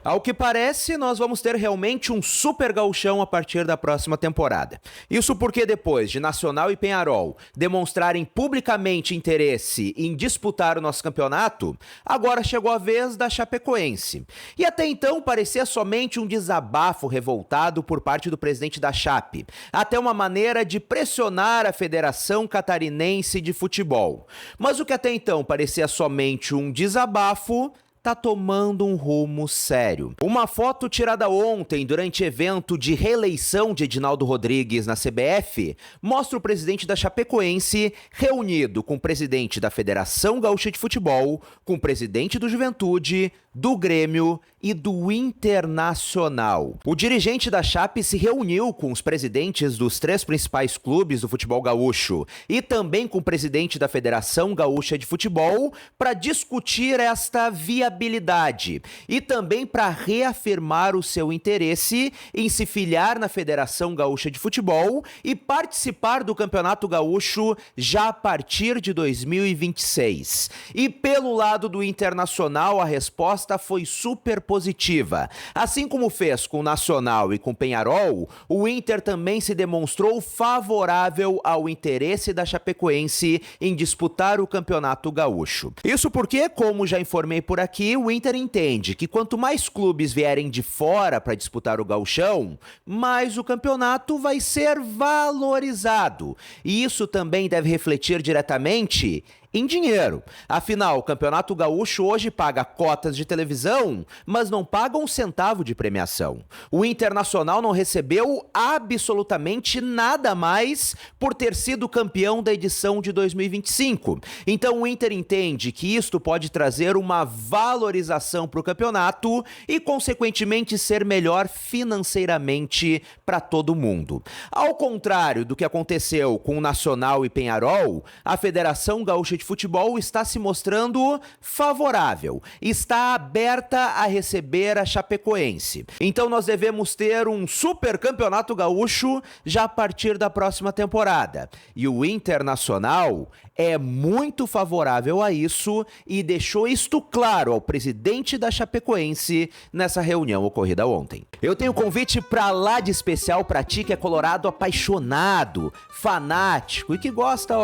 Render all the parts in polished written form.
Ao que parece, nós vamos ter realmente um super gauchão a partir da próxima temporada. Isso porque depois de Nacional e Penharol demonstrarem publicamente interesse em disputar o nosso campeonato, agora chegou a vez da Chapecoense. E até então parecia somente um desabafo revoltado por parte do presidente da Chape, até uma maneira de pressionar a Federação Catarinense de Futebol. Mas o que até então parecia somente um desabafo tá tomando um rumo sério. Uma foto tirada ontem durante evento de reeleição de Edinaldo Rodrigues na CBF mostra o presidente da Chapecoense reunido com o presidente da Federação Gaúcha de Futebol, com o presidente do Juventude, do Grêmio e do Internacional. O dirigente da Chape se reuniu com os presidentes dos 3 principais clubes do futebol gaúcho e também com o presidente da Federação Gaúcha de Futebol para discutir esta viabilidade e também para reafirmar o seu interesse em se filiar na Federação Gaúcha de Futebol e participar do Campeonato Gaúcho já a partir de 2026. E pelo lado do Internacional, a resposta foi super positiva. Assim como fez com o Nacional e com o Penharol, o Inter também se demonstrou favorável ao interesse da Chapecoense em disputar o Campeonato Gaúcho. Isso porque, como já informei por aqui, o Inter entende que quanto mais clubes vierem de fora para disputar o Gauchão, mais o campeonato vai ser valorizado. E isso também deve refletir diretamente em dinheiro. Afinal, o Campeonato Gaúcho hoje paga cotas de televisão, mas não paga um centavo de premiação. O Internacional não recebeu absolutamente nada mais por ter sido campeão da edição de 2025. Então o Inter entende que isto pode trazer uma valorização para o campeonato e, consequentemente, ser melhor financeiramente para todo mundo. Ao contrário do que aconteceu com o Nacional e Penharol, a Federação Gaúcha de Futebol está se mostrando favorável, está aberta a receber a Chapecoense. Então nós devemos ter um super campeonato gaúcho já a partir da próxima temporada. E o Internacional é muito favorável a isso e deixou isto claro ao presidente da Chapecoense nessa reunião ocorrida ontem. Eu tenho um convite pra lá de especial pra ti que é colorado apaixonado, fanático e que gosta,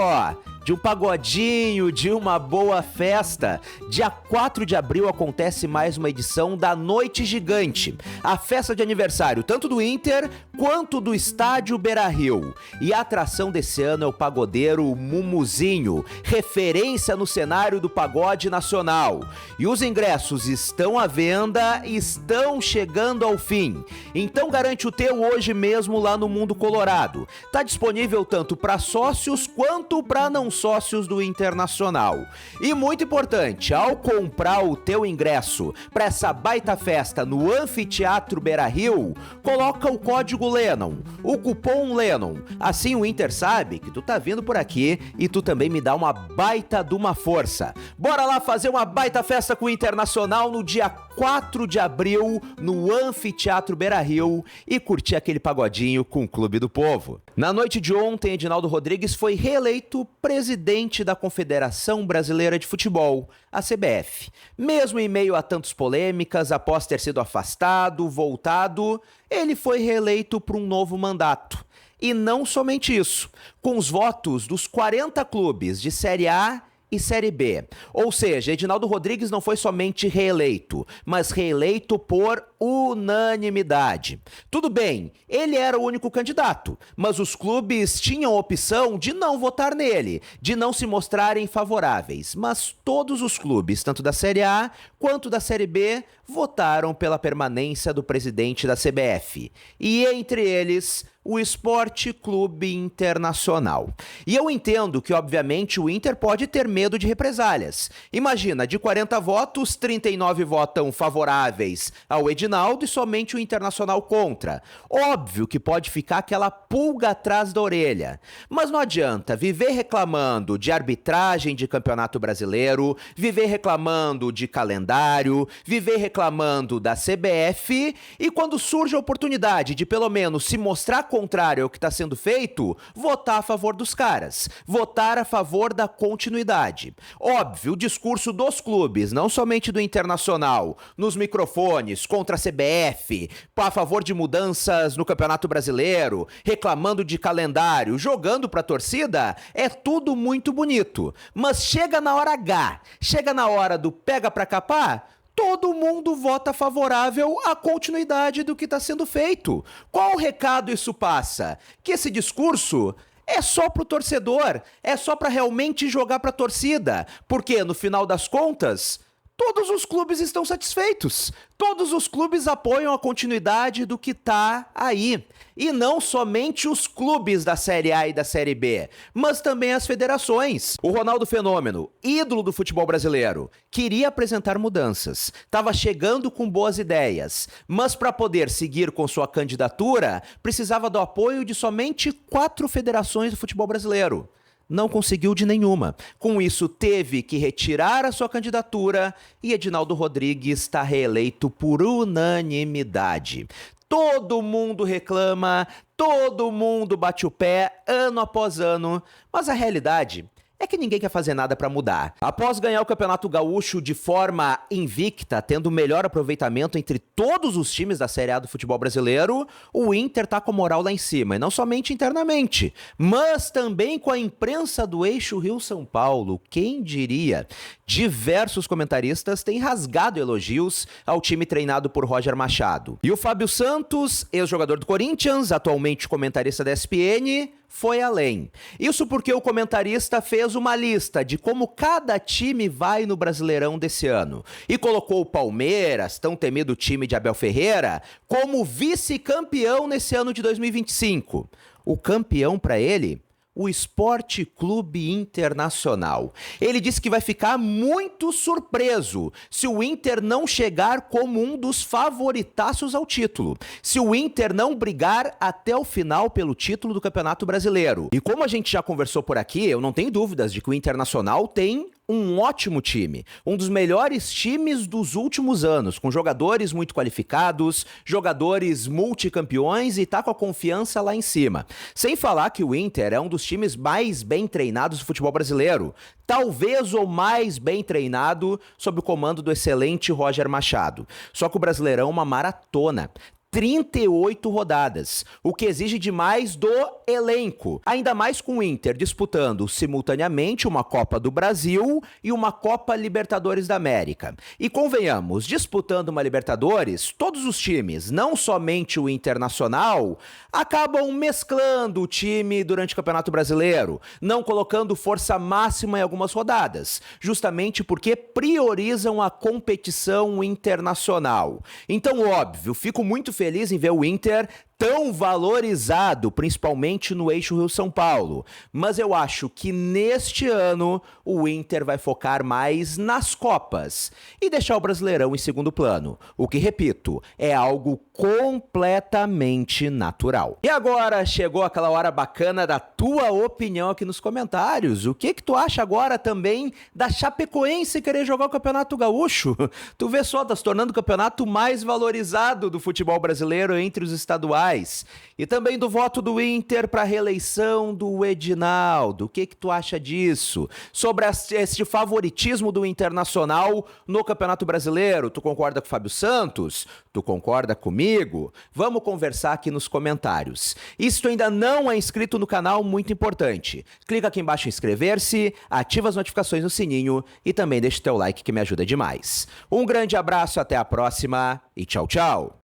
de um pagodinho, de uma boa festa. Dia 4 de abril acontece mais uma edição da Noite Gigante, a festa de aniversário tanto do Inter quanto do Estádio Beira-Rio. E a atração desse ano é o pagodeiro Mumuzinho, referência no cenário do pagode nacional. E os ingressos estão à venda e estão chegando ao fim. Então garante o teu hoje mesmo lá no Mundo Colorado. Tá disponível tanto para sócios quanto para não sócios do Internacional. E muito importante, ao comprar o teu ingresso para essa baita festa no Anfiteatro Beira-Rio, coloca o código Lennon, o cupom Lennon. Assim o Inter sabe que tu tá vindo por aqui e tu também me dá uma baita de uma força. Bora lá fazer uma baita festa com o Internacional no dia 4 de abril no Anfiteatro Beira-Rio e curtir aquele pagodinho com o Clube do Povo. Na noite de ontem, Edinaldo Rodrigues foi reeleito presidente da Confederação Brasileira de Futebol, a CBF. Mesmo em meio a tantas polêmicas, após ter sido afastado, voltado, ele foi reeleito por um novo mandato. E não somente isso, com os votos dos 40 clubes de Série A e Série B. Ou seja, Edinaldo Rodrigues não foi somente reeleito, mas reeleito por unanimidade. Tudo bem, ele era o único candidato, mas os clubes tinham a opção de não votar nele, de não se mostrarem favoráveis. Mas todos os clubes, tanto da Série A quanto da Série B, votaram pela permanência do presidente da CBF. E entre eles, o Esporte Clube Internacional. E eu entendo que, obviamente, o Inter pode ter medo de represálias. Imagina, de 40 votos, 39 votam favoráveis ao Edinaldo Reginaldo e somente o Internacional contra. Óbvio que pode ficar aquela pulga atrás da orelha, mas não adianta viver reclamando de arbitragem de Campeonato Brasileiro, viver reclamando de calendário, viver reclamando da CBF e quando surge a oportunidade de pelo menos se mostrar contrário ao que está sendo feito, votar a favor dos caras, votar a favor da continuidade. Óbvio, o discurso dos clubes, não somente do Internacional, nos microfones, contra a CBF, a favor de mudanças no Campeonato Brasileiro, reclamando de calendário, jogando pra torcida, é tudo muito bonito. Mas chega na hora H, chega na hora do pega pra capar, todo mundo vota favorável à continuidade do que está sendo feito. Qual recado isso passa? Que esse discurso é só pro torcedor, é só para realmente jogar pra torcida, porque no final das contas, todos os clubes estão satisfeitos. Todos os clubes apoiam a continuidade do que tá aí. E não somente os clubes da Série A e da Série B, mas também as federações. O Ronaldo Fenômeno, ídolo do futebol brasileiro, queria apresentar mudanças. Estava chegando com boas ideias, mas para poder seguir com sua candidatura, precisava do apoio de somente 4 federações do futebol brasileiro. Não conseguiu de nenhuma. Com isso, teve que retirar a sua candidatura e Edinaldo Rodrigues está reeleito por unanimidade. Todo mundo reclama, todo mundo bate o pé ano após ano, mas a realidade é que ninguém quer fazer nada para mudar. Após ganhar o Campeonato Gaúcho de forma invicta, tendo o melhor aproveitamento entre todos os times da Série A do futebol brasileiro, o Inter tá com a moral lá em cima, e não somente internamente, mas também com a imprensa do eixo Rio-São Paulo. Quem diria? Diversos comentaristas têm rasgado elogios ao time treinado por Roger Machado. E o Fábio Santos, ex-jogador do Corinthians, atualmente comentarista da ESPN, foi além. Isso porque o comentarista fez uma lista de como cada time vai no Brasileirão desse ano e colocou o Palmeiras, tão temido time de Abel Ferreira, como vice-campeão nesse ano de 2025. O campeão para ele? O Sport Clube Internacional. Ele disse que vai ficar muito surpreso se o Inter não chegar como um dos favoritaços ao título, se o Inter não brigar até o final pelo título do Campeonato Brasileiro. E como a gente já conversou por aqui, eu não tenho dúvidas de que o Internacional tem um ótimo time, um dos melhores times dos últimos anos, com jogadores muito qualificados, jogadores multicampeões e tá com a confiança lá em cima. Sem falar que o Inter é um dos times mais bem treinados do futebol brasileiro, talvez o mais bem treinado sob o comando do excelente Roger Machado. Só que o Brasileirão é uma maratona. 38 rodadas, o que exige demais do elenco. Ainda mais com o Inter disputando simultaneamente uma Copa do Brasil e uma Copa Libertadores da América. E convenhamos, disputando uma Libertadores, todos os times, não somente o Internacional, acabam mesclando o time durante o Campeonato Brasileiro, não colocando força máxima em algumas rodadas, justamente porque priorizam a competição internacional. Então, óbvio, fico muito feliz em ver o Inter tão valorizado, principalmente no eixo Rio-São Paulo. Mas eu acho que neste ano o Inter vai focar mais nas Copas e deixar o Brasileirão em segundo plano. O que, repito, é algo completamente natural. E agora chegou aquela hora bacana da tua opinião aqui nos comentários. O que tu acha agora também da Chapecoense querer jogar o Campeonato Gaúcho? Tu vê só, tá se tornando o campeonato mais valorizado do futebol brasileiro entre os estaduais. E também do voto do Inter para a reeleição do Edinaldo. O que tu acha disso? Sobre esse favoritismo do Internacional no Campeonato Brasileiro, tu concorda com o Fábio Santos? Tu concorda comigo? Vamos conversar aqui nos comentários. E se tu ainda não é inscrito no canal, muito importante, clica aqui embaixo em inscrever-se, ativa as notificações no sininho e também deixa o teu like que me ajuda demais. Um grande abraço, até a próxima e tchau, tchau!